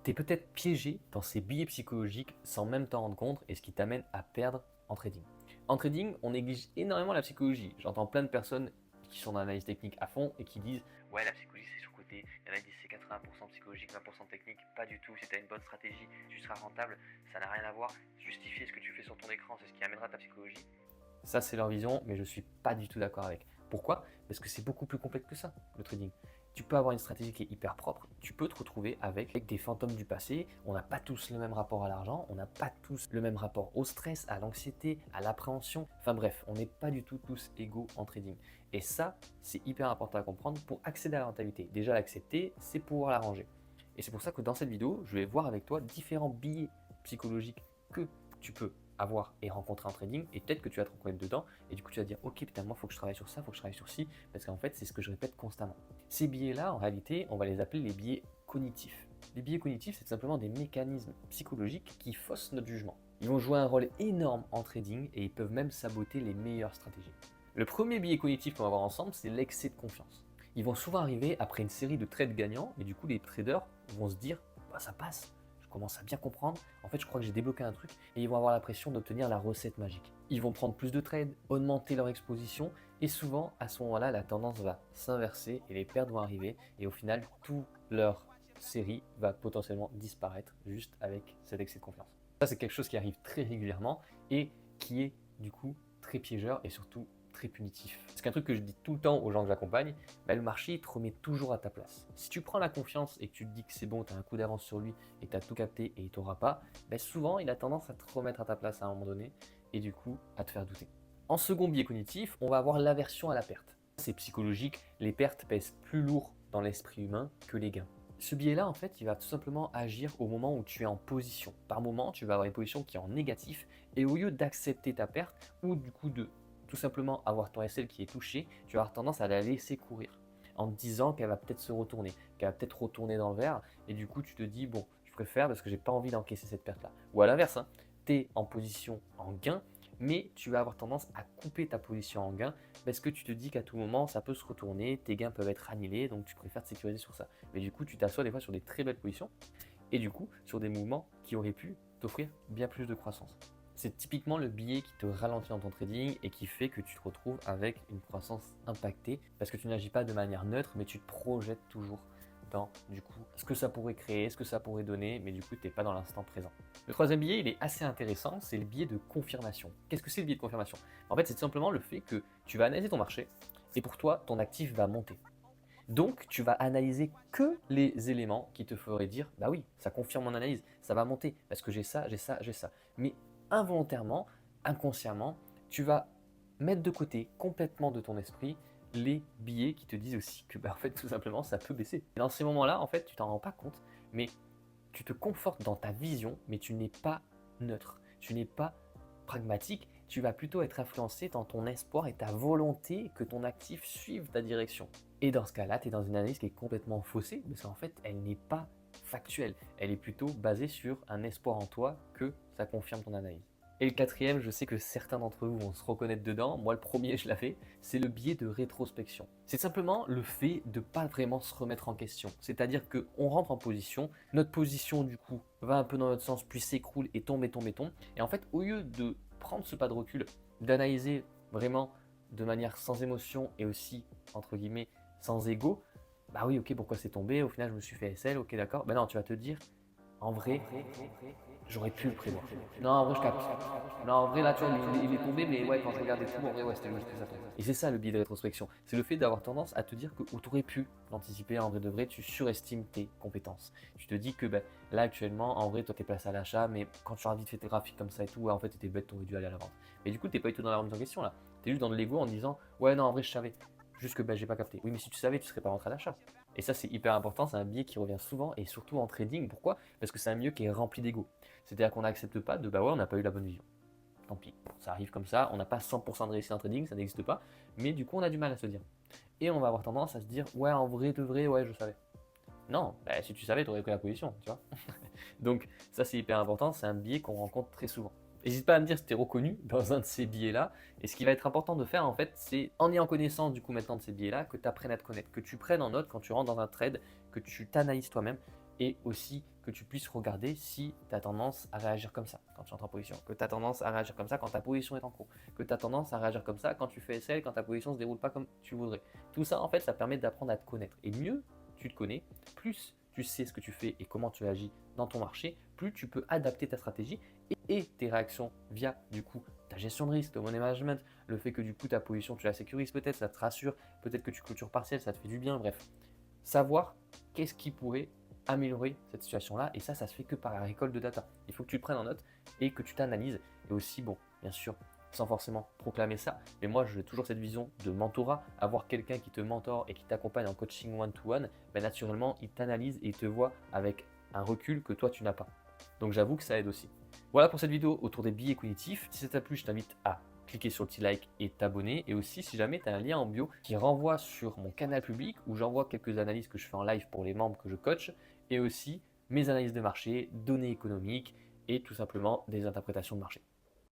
Tu es peut-être piégé dans ces biais psychologiques sans même t'en rendre compte et ce qui t'amène à perdre en trading. En trading, on néglige énormément la psychologie. J'entends plein de personnes qui sont dans l'analyse technique à fond et qui disent ouais, la psychologie c'est surcoté. Il y en a qui disent c'est 80% psychologique, 20% technique. Pas du tout. Si tu as une bonne stratégie, tu seras rentable. Ça n'a rien à voir. Justifier ce que tu fais sur ton écran, c'est ce qui amènera ta psychologie. Ça, c'est leur vision, mais je ne suis pas du tout d'accord avec. Pourquoi? Parce que c'est beaucoup plus complexe que ça, le trading. Tu peux avoir une stratégie qui est hyper propre, tu peux te retrouver avec des fantômes du passé. On n'a pas tous le même rapport à l'argent, on n'a pas tous le même rapport au stress, à l'anxiété, à l'appréhension. Enfin bref, on n'est pas du tout tous égaux en trading. Et ça, c'est hyper important à comprendre pour accéder à la rentabilité. Déjà, l'accepter, c'est pouvoir la ranger. Et c'est pour ça que dans cette vidéo, je vais voir avec toi différents biais psychologiques que tu peux avoir et rencontrer en trading, et peut-être que tu vas te reconnaître dedans, et du coup tu vas dire ok putain, moi il faut que je travaille sur ça, il faut que je travaille sur ci, parce qu'en fait c'est ce que je répète constamment. Ces biais là, en réalité, on va les appeler les biais cognitifs. Les biais cognitifs, c'est tout simplement des mécanismes psychologiques qui faussent notre jugement. Ils vont jouer un rôle énorme en trading et ils peuvent même saboter les meilleures stratégies. Le premier biais cognitif qu'on va voir ensemble, c'est l'excès de confiance. Ils vont souvent arriver après une série de trades gagnants, et du coup les traders vont se dire bah ça passe, je commence à bien comprendre, en fait je crois que j'ai débloqué un truc, et ils vont avoir la pression d'obtenir la recette magique. Ils vont prendre plus de trades, augmenter leur exposition, et souvent à ce moment-là la tendance va s'inverser et les pertes vont arriver, et au final toute leur série va potentiellement disparaître juste avec cet excès de confiance. Ça c'est quelque chose qui arrive très régulièrement et qui est du coup très piégeur et surtout très punitif. C'est qu'un truc que je dis tout le temps aux gens que j'accompagne, le marché il te remet toujours à ta place. Si tu prends la confiance et que tu te dis que c'est bon, tu as un coup d'avance sur lui et tu as tout capté et il t'aura pas, souvent il a tendance à te remettre à ta place à un moment donné et du coup à te faire douter. En second biais cognitif, on va avoir l'aversion à la perte. C'est psychologique, les pertes pèsent plus lourd dans l'esprit humain que les gains. Ce biais-là, en fait, il va tout simplement agir au moment où tu es en position. Par moment, tu vas avoir une position qui est en négatif et au lieu d'accepter ta perte ou du coup de tout simplement avoir ton SL qui est touché, tu vas avoir tendance à la laisser courir en te disant qu'elle va peut-être se retourner, qu'elle va peut-être retourner dans le vert et du coup tu te dis bon, je préfère parce que j'ai pas envie d'encaisser cette perte-là. Ou à l'inverse, hein, tu es en position en gain, mais tu vas avoir tendance à couper ta position en gain parce que tu te dis qu'à tout moment ça peut se retourner, tes gains peuvent être annulés, donc tu préfères te sécuriser sur ça. Mais du coup tu t'assois des fois sur des très belles positions et du coup sur des mouvements qui auraient pu t'offrir bien plus de croissance. C'est typiquement le biais qui te ralentit dans ton trading et qui fait que tu te retrouves avec une croissance impactée parce que tu n'agis pas de manière neutre, mais tu te projettes toujours dans du coup ce que ça pourrait créer, ce que ça pourrait donner, mais du coup tu n'es pas dans l'instant présent. Le troisième biais, il est assez intéressant, c'est le biais de confirmation. Qu'est-ce que c'est le biais de confirmation? En fait, c'est tout simplement le fait que tu vas analyser ton marché et pour toi, ton actif va monter. Donc, tu vas analyser que les éléments qui te feraient dire bah oui, ça confirme mon analyse, ça va monter parce que j'ai ça, j'ai ça, j'ai ça. Mais involontairement, inconsciemment, tu vas mettre de côté complètement de ton esprit les biais qui te disent aussi que en fait tout simplement ça peut baisser. Et dans ces moments-là, en fait, tu t'en rends pas compte, mais tu te confortes dans ta vision, mais tu n'es pas neutre, tu n'es pas pragmatique, tu vas plutôt être influencé dans ton espoir et ta volonté que ton actif suive ta direction. Et dans ce cas-là, tu es dans une analyse qui est complètement faussée, parce qu'en fait, elle n'est pas factuelle. Elle est plutôt basée sur un espoir en toi que ça confirme ton analyse. Et le quatrième, je sais que certains d'entre vous vont se reconnaître dedans, moi le premier je l'avais, c'est le biais de rétrospection. C'est simplement le fait de ne pas vraiment se remettre en question. C'est-à-dire qu'on rentre en position, notre position du coup va un peu dans notre sens, puis s'écroule et tombe et tombe et tombe. Et en fait, au lieu de prendre ce pas de recul, d'analyser vraiment de manière sans émotion et aussi, entre guillemets, sans ego, bah oui, ok, pourquoi c'est tombé, au final je me suis fait SL, ok d'accord, non, tu vas te dire, en vrai, j'aurais pu le prévoir. Non, en vrai, je capte. Non, en vrai, là, tu vois, il est tombé, mais ouais, quand je regardais tout, en vrai, ouais, c'était logique que ça tombe. Et c'est ça le biais de rétrospection. C'est le fait d'avoir tendance à te dire que tu aurais pu l'anticiper. En vrai de vrai, tu surestimes tes compétences. Tu te dis que là, actuellement, en vrai, toi, t'es placé à l'achat, mais quand tu as vite fait tes graphiques comme ça et tout, ouais, en fait, t'étais bête, t'aurais dû aller à la vente. Mais du coup, t'es pas du tout dans la remise en question là. T'es juste dans de l'ego en disant, ouais, non, en vrai, je savais. Juste que j'ai pas capté. Oui, mais si tu savais, tu serais pas rentré à l'achat. Et ça, c'est hyper important. C'est un biais qui revient souvent et surtout en trading. Pourquoi? Parce que c'est un milieu qui est rempli d'ego. C'est-à-dire qu'on n'accepte pas de bah ouais, on n'a pas eu la bonne vision. Tant pis, ça arrive comme ça. On n'a pas 100% de réussite en trading, ça n'existe pas. Mais du coup, on a du mal à se dire. Et on va avoir tendance à se dire ouais, en vrai de vrai, ouais, je savais. Non, si tu savais, tu aurais pris la position, tu vois. Donc, ça, c'est hyper important. C'est un biais qu'on rencontre très souvent. N'hésite pas à me dire si tu es reconnu dans un de ces biais-là. Et ce qui va être important de faire, en fait, c'est en ayant connaissance du coup maintenant de ces biais-là, que tu apprennes à te connaître, que tu prennes en note quand tu rentres dans un trade, que tu t'analyses toi-même et aussi que tu puisses regarder si tu as tendance à réagir comme ça quand tu entres en position, que tu as tendance à réagir comme ça quand ta position est en cours, que tu as tendance à réagir comme ça quand tu fais SL, quand ta position ne se déroule pas comme tu voudrais. Tout ça, en fait, ça permet d'apprendre à te connaître. Et mieux tu te connais, plus tu sais ce que tu fais et comment tu agis dans ton marché, plus tu peux adapter ta stratégie et tes réactions via du coup ta gestion de risque, ton money management, le fait que du coup ta position tu la sécurises peut-être, ça te rassure, peut-être que tu clôtures partiel, ça te fait du bien, bref. Savoir qu'est-ce qui pourrait améliorer cette situation-là, et ça se fait que par la récolte de data. Il faut que tu le prennes en note et que tu t'analyses, et aussi, bon, bien sûr, sans forcément proclamer ça, mais moi j'ai toujours cette vision de mentorat, avoir quelqu'un qui te mentore et qui t'accompagne en coaching one-to-one, ben naturellement il t'analyse et il te voit avec un recul que toi tu n'as pas. Donc j'avoue que ça aide aussi. Voilà pour cette vidéo autour des biais cognitifs. Si ça t'a plu, je t'invite à cliquer sur le petit like et t'abonner. Et aussi, si jamais tu as un lien en bio qui renvoie sur mon canal public où j'envoie quelques analyses que je fais en live pour les membres que je coach, et aussi mes analyses de marché, données économiques et tout simplement des interprétations de marché.